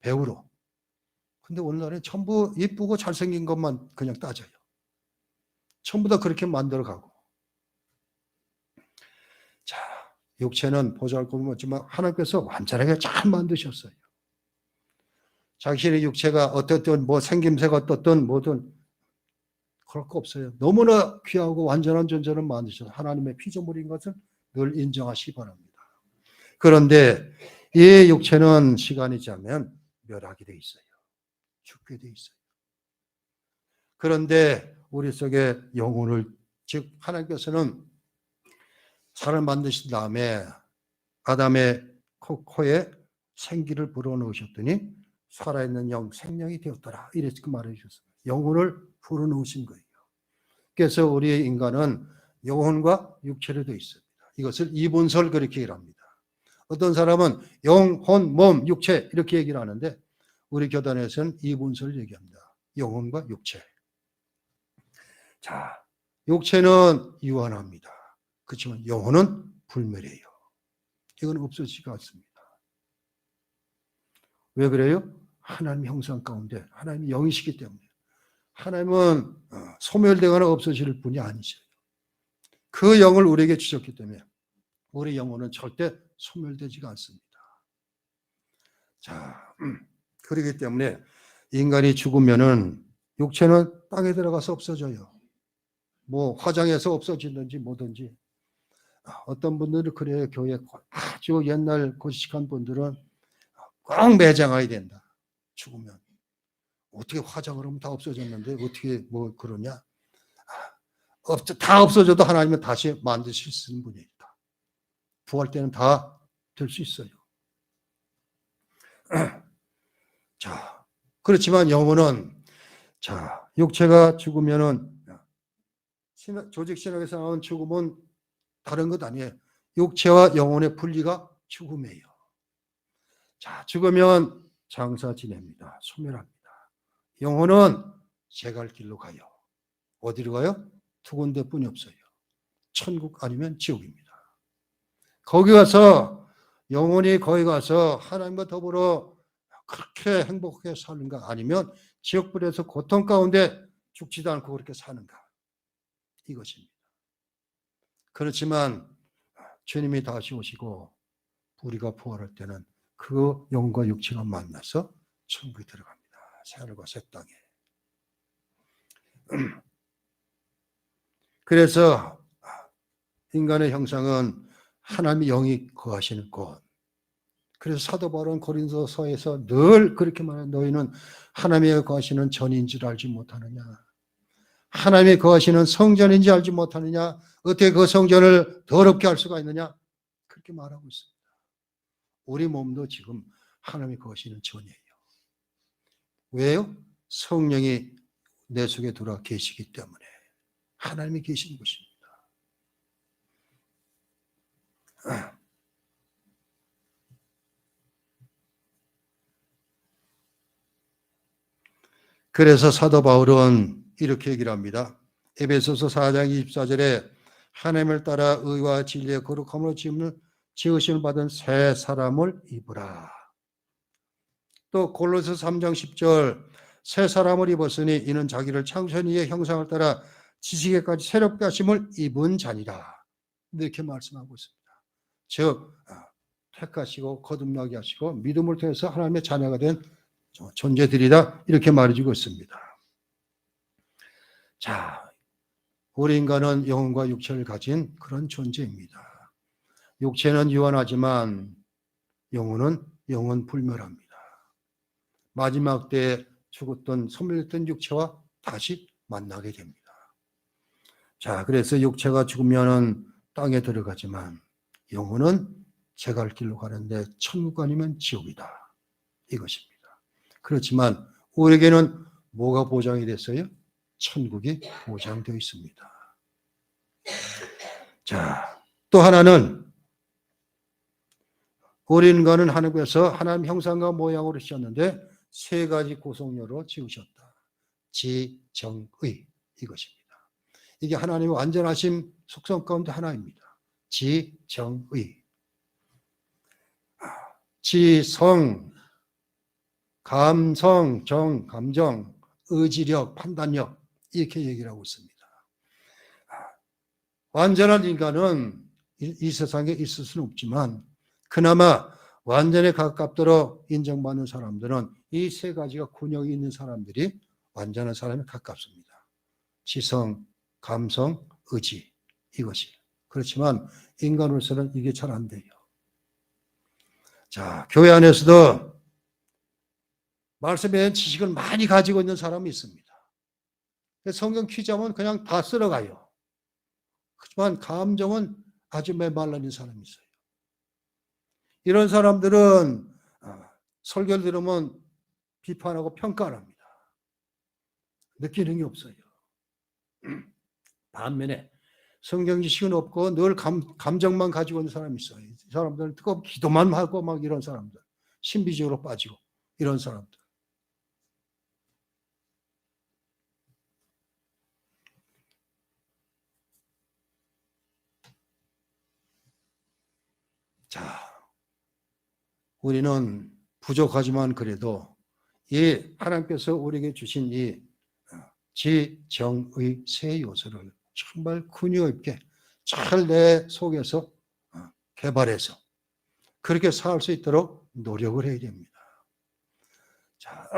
배우로. 근데 오늘날에 전부 이쁘고 잘생긴 것만 그냥 따져요. 전부 다 그렇게 만들어가고. 자, 육체는 보잘것없는 없지만 하나님께서 완전하게 잘 만드셨어요. 자신의 육체가 어떻든 뭐 생김새가 어떻든 뭐든 그럴 거 없어요. 너무나 귀하고 완전한 존재를 만드셔서 하나님의 피조물인 것을 늘 인정하시기 바랍니다. 그런데 이 육체는 시간이 지나면 멸하게 돼 있어요. 죽게 돼 있어요. 그런데 우리 속에 영혼을 즉 하나님께서는 사람을 만드신 다음에 아담의 코에 생기를 불어넣으셨더니 살아있는 영 생명이 되었더라 이렇게 말해 주셨어요. 영혼을 불어넣으신 거예요. 그래서 우리 인간은 영혼과 육체로 되어 있습니다. 이것을 이분설 그렇게 얘기를 합니다. 어떤 사람은 영혼, 몸, 육체 이렇게 얘기를 하는데 우리 교단에서는 이분설을 얘기합니다. 영혼과 육체. 자, 육체는 유한합니다. 그렇지만 영혼은 불멸해요. 이건 없어지지가 않습니다. 왜 그래요? 하나님 형상 가운데 하나님이 영이시기 때문에 하나님은 소멸되거나 없어질 분이 아니셔요. 그 영을 우리에게 주셨기 때문에 우리 영혼은 절대 소멸되지가 않습니다. 자, 그렇기 때문에 인간이 죽으면은 육체는 땅에 들어가서 없어져요. 뭐 화장해서 없어지든지 뭐든지. 어떤 분들은 그래요. 교회 아주 옛날 고식한 분들은 꼭 매장해야 된다. 죽으면. 어떻게 화장을 하면 다 없어졌는데 어떻게 뭐 그러냐. 다 없어져도 하나님은 다시 만드실 수 있는 분이다. 부활 때는 다 될 수 있어요. 자, 그렇지만 영혼은 자, 육체가 죽으면은 조직 신학에서 나온 죽음은 다른 것 아니에요. 육체와 영혼의 분리가 죽음이에요. 자, 죽으면 장사 지냅니다. 소멸합니다. 영혼은 제 갈 길로 가요. 어디로 가요? 두 군데뿐이 없어요. 천국 아니면 지옥입니다. 거기 가서 영혼이 거기 가서 하나님과 더불어 그렇게 행복하게 사는가 아니면 지옥불에서 고통 가운데 죽지도 않고 그렇게 사는가 이것입니다. 그렇지만 주님이 다시 오시고 우리가 부활할 때는 그 영과 육체가 만나서 천국에 들어갑니다. 새하늘과 새 땅에. 그래서 인간의 형상은 하나님의 영이 거하시는 곳. 그래서 사도 바울은 고린도서에서 늘 그렇게 말해요. 너희는 하나님의 거하시는 전인 줄 알지 못하느냐. 하나님의 거하시는 성전인지 알지 못하느냐. 어떻게 그 성전을 더럽게 할 수가 있느냐. 그렇게 말하고 있습니다. 우리 몸도 지금 하나님의 거하시는 전이에요. 왜요? 성령이 내 속에 들어와 계시기 때문에. 하나님이 계신 것입니다. 그래서 사도 바울은 이렇게 얘기를 합니다. 에베소서 4장 24절에 하나님을 따라 의와 진리의 거룩함으로 지으심을 받은 새 사람을 입으라. 또 골로새 3장 10절 새 사람을 입었으니 이는 자기를 창조한 이의 형상을 따라 지식에까지 새롭게 하심을 입은 자니라. 이렇게 말씀하고 있습니다. 즉 택하시고 거듭나게 하시고 믿음을 통해서 하나님의 자녀가 된 존재들이다. 이렇게 말해주고 있습니다. 자, 우리 인간은 영혼과 육체를 가진 그런 존재입니다. 육체는 유한하지만 영혼은 영원불멸합니다. 마지막 때에 죽었던 소멸됐던 육체와 다시 만나게 됩니다. 자, 그래서 육체가 죽으면은 땅에 들어가지만 영혼은 제 갈 길로 가는데 천국 아니면 지옥이다. 이것입니다. 그렇지만 우리에게는 뭐가 보장이 됐어요? 천국이 보장되어 있습니다. 자, 또 하나는 우리 인간은 하나님께서 하나님 형상과 모양으로 지었는데 세 가지 구성료로 지으셨다. 지, 정, 의 이것입니다. 이게 하나님의 완전하심 속성 가운데 하나입니다. 지, 정, 의. 지, 성, 감성, 정, 감정, 의지력, 판단력 이렇게 얘기를 하고 있습니다. 완전한 인간은 이 세상에 있을 수는 없지만 그나마 완전에 가깝도록 인정받는 사람들은 이 세 가지가 균형이 있는 사람들이 완전한 사람에 가깝습니다. 지성, 감성, 의지 이것이. 그렇지만 인간으로서는 이게 잘 안 돼요. 자, 교회 안에서도 말씀에 대한 지식을 많이 가지고 있는 사람이 있습니다. 성경 퀴즈하면 그냥 다 쓸어가요. 하지만 감정은 아주 메말라진 사람이 있어요. 이런 사람들은 설교를 들으면 비판하고 평가를 합니다. 느끼는 게 없어요. 반면에 성경 지식은 없고 늘 감정만 가지고 있는 사람이 있어요. 이 사람들은 뜨거운 기도만 하고 막 이런 사람들. 신비적으로 빠지고 이런 사람들. 자, 우리는 부족하지만 그래도 이 하나님께서 우리에게 주신 이 지, 정, 의 세 요소를 정말 균형 있게 잘 내 속에서 개발해서 그렇게 살 수 있도록 노력을 해야 됩니다. 자,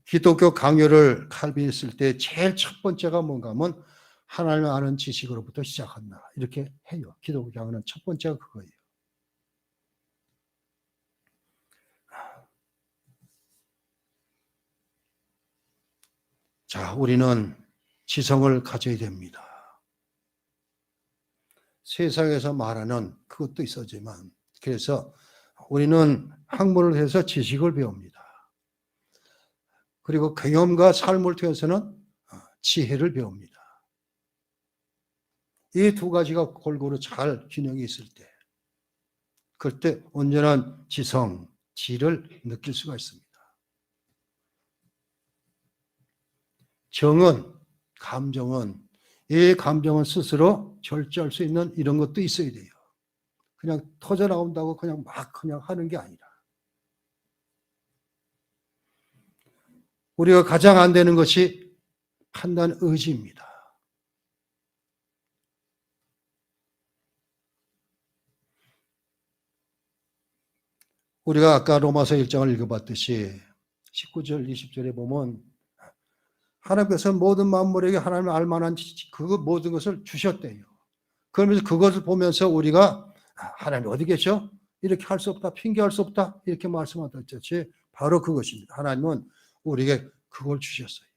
기독교 강요를 칼빈했을 때 제일 첫 번째가 뭔가 하면 하나님을 아는 지식으로부터 시작한다. 이렇게 해요. 기독교 강요는 첫 번째가 그거예요. 자, 우리는 지성을 가져야 됩니다. 세상에서 말하는 그것도 있었지만 그래서 우리는 학문을 해서 지식을 배웁니다. 그리고 경험과 삶을 통해서는 지혜를 배웁니다. 이 두 가지가 골고루 잘 균형이 있을 때 그때 온전한 지성, 지를 느낄 수가 있습니다. 정은, 감정은 이 감정은 스스로 절제할 수 있는 이런 것도 있어야 돼요. 그냥 터져 나온다고 그냥 하는 게 아니라. 우리가 가장 안 되는 것이 판단 의지입니다. 우리가 아까 로마서 1장을 읽어봤듯이 19절, 20절에 보면 하나님께서 모든 만물에게 하나님을 알만한 그 모든 것을 주셨대요. 그러면서 그것을 보면서 우리가 하나님 어디 계셔? 이렇게 할 수 없다, 핑계할 수 없다 이렇게 말씀하셨지. 바로 그것입니다. 하나님은 우리에게 그걸 주셨어요.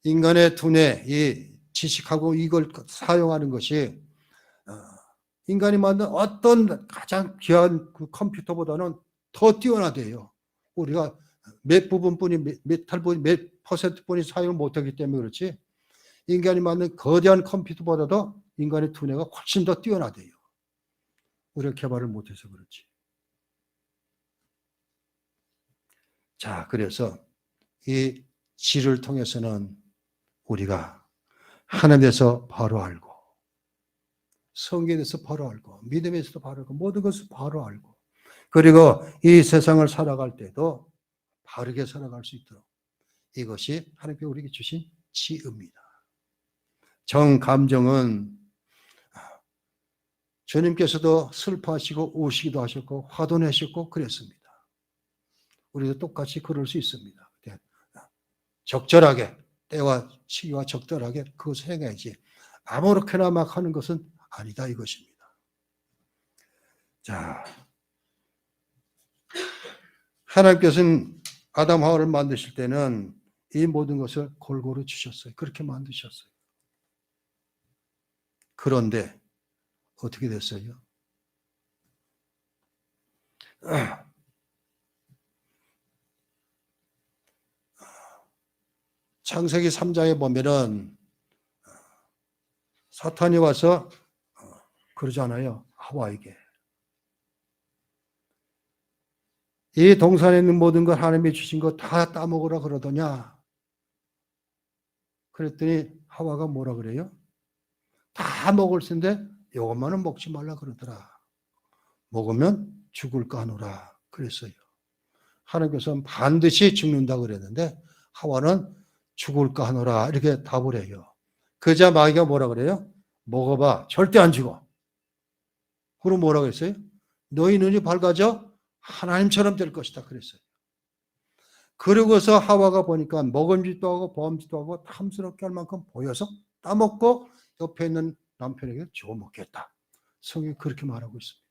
인간의 두뇌, 이 지식하고 이걸 사용하는 것이 인간이 만든 어떤 가장 귀한 그 컴퓨터보다는 더 뛰어나대요. 우리가 몇 부분뿐이, 몇 탈분이, 몇 퍼센트뿐이 사용을 못하기 때문에 그렇지, 인간이 만든 거대한 컴퓨터보다도 인간의 두뇌가 훨씬 더 뛰어나대요. 우리가 개발을 못해서 그렇지. 자, 그래서 이 지를 통해서는 우리가 하나님에 대해서 바로 알고, 성경에 대해서 바로 알고, 믿음에 대해서도 바로 알고, 모든 것을 바로 알고, 그리고 이 세상을 살아갈 때도 바르게 살아갈 수 있도록, 이것이 하나님께 우리에게 주신 지혜입니다. 정감정은 주님께서도 슬퍼하시고 우시기도 하셨고 화도 내셨고 그랬습니다. 우리도 똑같이 그럴 수 있습니다. 적절하게, 때와 시기와 적절하게 그것을 행해야지 아무렇게나 막 하는 것은 아니다 이것입니다. 자, 하나님께서는 아담 하와를 만드실 때는 이 모든 것을 골고루 주셨어요. 그렇게 만드셨어요. 그런데 어떻게 됐어요? 창세기 3장에 보면은 사탄이 와서 그러잖아요. 하와에게. 이 동산에 있는 모든 걸 하나님이 주신 거 다 따먹으라 그러더냐? 그랬더니 하와가 뭐라 그래요? 다 먹을 텐데 이것만은 먹지 말라 그러더라. 먹으면 죽을까 하노라 그랬어요. 하나님께서는 반드시 죽는다 그랬는데 하와는 죽을까 하노라 이렇게 답을 해요. 그자 마귀가 뭐라 그래요? 먹어봐. 절대 안 죽어. 그럼 뭐라고 했어요? 너희 눈이 밝아져 하나님처럼 될 것이다 그랬어요. 그러고서 하와가 보니까 먹음직도 하고 보암직도 하고 탐스럽게 할 만큼 보여서 따먹고 옆에 있는 남편에게 주워 먹겠다. 성경이 그렇게 말하고 있습니다.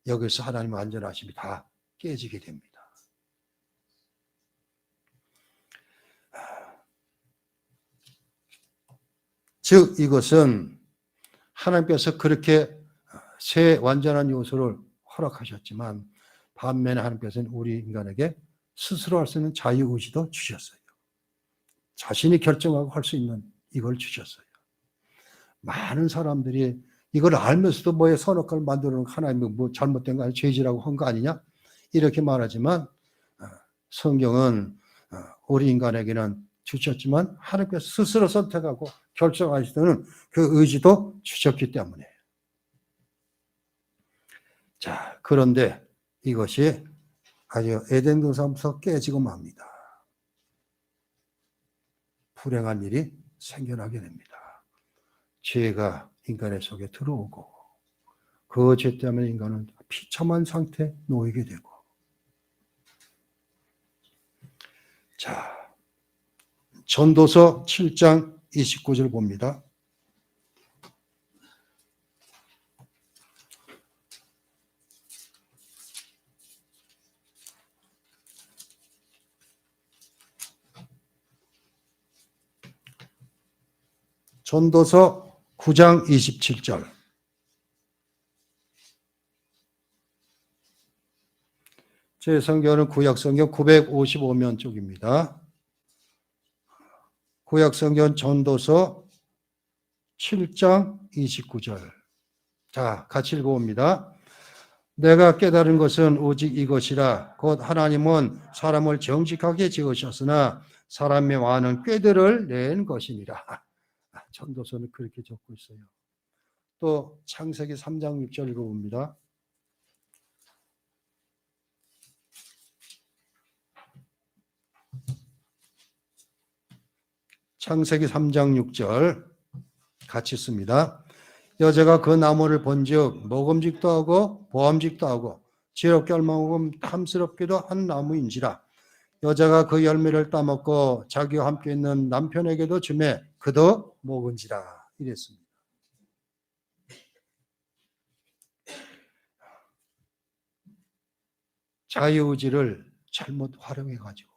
여기서 하나님의 안전하심이 다 깨지게 됩니다. 즉 이것은 하나님께서 그렇게 새 완전한 요소를 허락하셨지만 반면에 하나님께서는 우리 인간에게 스스로 할 수 있는 자유의지도 주셨어요. 자신이 결정하고 할 수 있는 이걸 주셨어요. 많은 사람들이 이걸 알면서도 뭐에 선악과를 만들어 놓은 하나님이 뭐 잘못된 거 아니야? 죄지라고 한 거 아니냐? 이렇게 말하지만 성경은 우리 인간에게는 주셨지만 하나님께서 스스로 선택하고 결정하시는 그 의지도 주셨기 때문에. 자, 그런데 이것이 아주 에덴 동산부터 깨지고 맙니다. 불행한 일이 생겨나게 됩니다. 죄가 인간의 속에 들어오고 그 죄 때문에 인간은 비참한 상태에 놓이게 되고. 자, 전도서 7장 29절 봅니다. 전도서 9장 27절. 제 성경은 구약성경 955면 쪽입니다. 구약성경 전도서 7장 29절. 자, 같이 읽어봅니다. 내가 깨달은 것은 오직 이것이라. 곧 하나님은 사람을 정직하게 지으셨으나 사람의 많은 꾀들을 낸 것이니라. 전도서는 그렇게 적고 있어요. 또 창세기 3장 6절 읽어봅니다. 창세기 3장 6절 같이 씁니다. 여자가 그 나무를 본즉 먹음직도 하고 보암직도 하고 지혜롭게 할 탐스럽기도 한 나무인지라. 여자가 그 열매를 따먹고 자기와 함께 있는 남편에게도 주매 그도 먹은지라 이랬습니다. 자유의지를 잘못 활용해가지고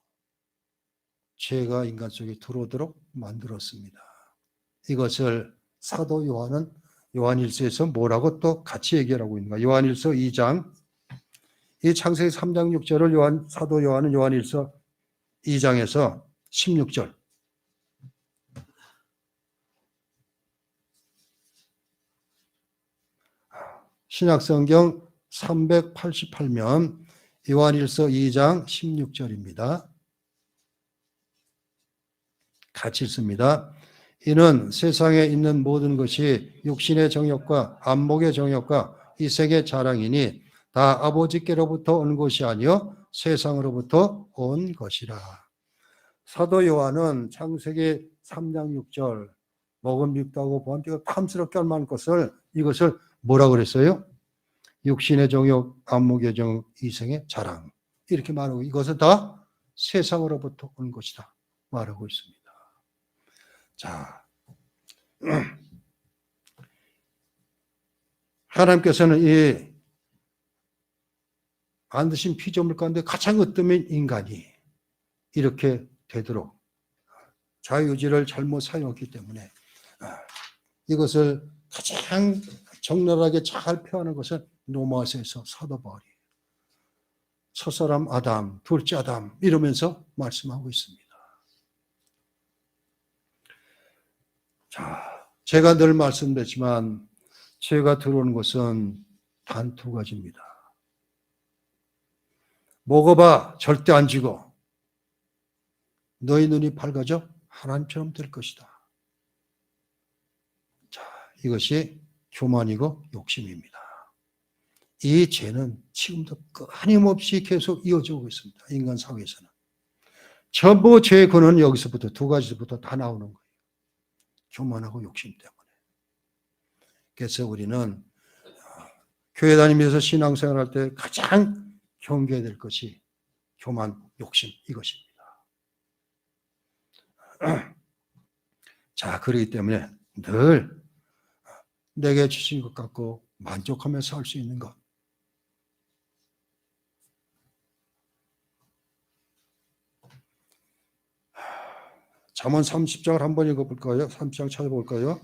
죄가 인간 속에 들어오도록 만들었습니다. 이것을 사도 요한은 요한일서에서 뭐라고 또 같이 얘기하고 있는가? 요한일서 2장, 이 창세기 3장 6절을 사도 요한은 요한일서 2장에서 16절, 신약성경 388면 요한일서 2장 16절입니다. 같이 읽습니다. 이는 세상에 있는 모든 것이 육신의 정욕과 안목의 정욕과 이 세계 자랑이니 다 아버지께로부터 온 것이 아니요 세상으로부터 온 것이라. 사도 요한은 창세기 3장 6절 먹은 밉다고 번제가 탐스럽게 할 만한 것을 이것을 뭐라 그랬어요? 육신의 정욕, 안목의 정욕, 이생의 자랑 이렇게 말하고 이것은 다 세상으로부터 온 것이다 말하고 있습니다. 자, 하나님께서는 이 만드신 피조물 가운데 가장 으뜸인 인간이 이렇게 되도록 자유의지를 잘못 사용했기 때문에 이것을 가장 적나라하게 잘 표현하는 것은 로마서에서 사도 바울이 첫사람 아담, 둘째 아담 이러면서 말씀하고 있습니다. 자, 제가 늘 말씀드렸지만 죄가 들어오는 것은 단 두 가지입니다. 먹어봐 절대 안 지고 너희 눈이 밝아져 하나님처럼 될 것이다. 자, 이것이 교만이고 욕심입니다. 이 죄는 지금도 끊임없이 계속 이어지고 있습니다. 인간 사회에서는. 전부 죄의 근원은 여기서부터 두 가지부터 다 나오는 거예요. 교만하고 욕심 때문에. 그래서 우리는 교회 다니면서 신앙생활할 때 가장 경계해야 될 것이 교만, 욕심 이것입니다. 자, 그렇기 때문에 늘 내게 주신 것 갖고 만족하면서 살 수 있는 것. 잠언 30장을 한번 읽어볼까요? 30장 찾아볼까요?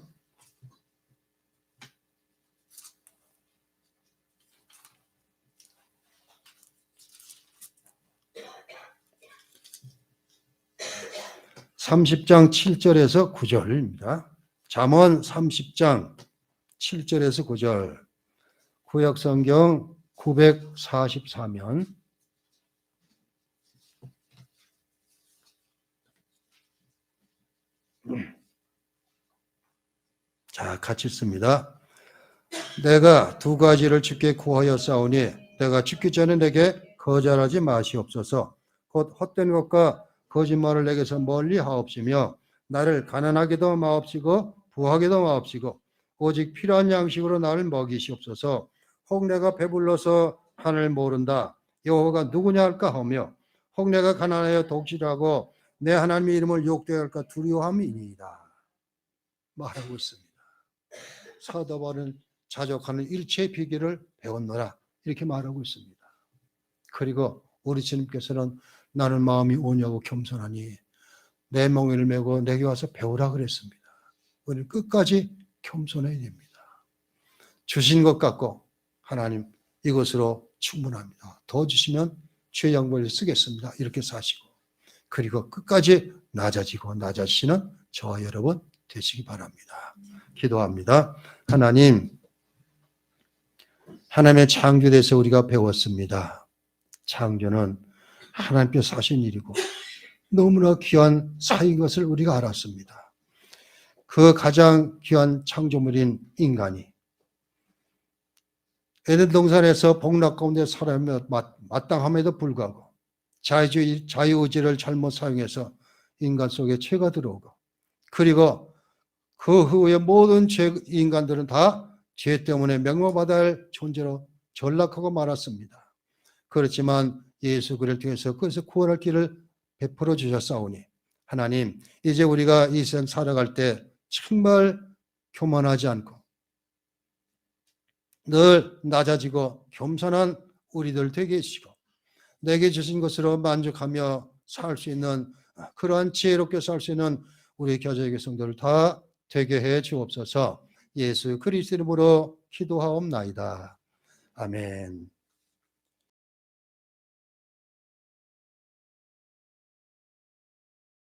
(30장) 7절에서 9절입니다. 잠언 30장 7절에서 9절 구약성경 944면 자, 같이 읽습니다. 내가 두 가지를 주께 구하였사오니 내가 죽기 전에 내게 거절하지 마시옵소서. 곧 헛된 것과 거짓말을 내게서 멀리 하옵시며 나를 가난하게도 마옵시고 부하게도 마옵시고 오직 필요한 양식으로 나를 먹이시옵소서. 혹 내가 배불러서 하나님을 모른다 여호와가 누구냐 할까 하며 혹 내가 가난하여 독실하고 내 하나님의 이름을 욕되게 할까 두려워함이니이다 말하고 있습니다. 사도 바울은 자족하는 일체의 비결을 배웠노라 이렇게 말하고 있습니다. 그리고 우리 주님께서는 나는 마음이 온유하고 겸손하니 내 멍에를 메고 내게 와서 배우라 그랬습니다. 우리는 끝까지 겸손해야 됩니다. 주신 것 같고 하나님 이것으로 충분합니다. 더 주시면 죄 양보를 쓰겠습니다. 이렇게 사시고 그리고 끝까지 낮아지시는 저와 여러분 되시기 바랍니다. 기도합니다. 하나님의 창조에서 우리가 배웠습니다. 창조는 하나님께서 하신 일이고 너무나 귀한 사인 것을 우리가 알았습니다. 그 가장 귀한 창조물인 인간이 에덴 동산에서 복락 가운데 살아가며 마땅함에도 불구하고 자유의지를 잘못 사용해서 인간 속에 죄가 들어오고 그리고 그 후에 모든 인간들은 다 죄 때문에 멸망받아야 할 존재로 전락하고 말았습니다. 그렇지만 예수 그리스도를 통해서 그래서 구원할 길을 베풀어 주셨사오니 하나님 이제 우리가 이 세상 살아갈 때 정말 교만하지 않고 늘 낮아지고 겸손한 우리들 되게 해주시고 내게 주신 것으로 만족하며 살 수 있는 그러한 지혜롭게 살 수 있는 우리 교제의 성도를 다 되게 해 주옵소서. 예수 그리스도 이름으로 기도하옵나이다. 아멘.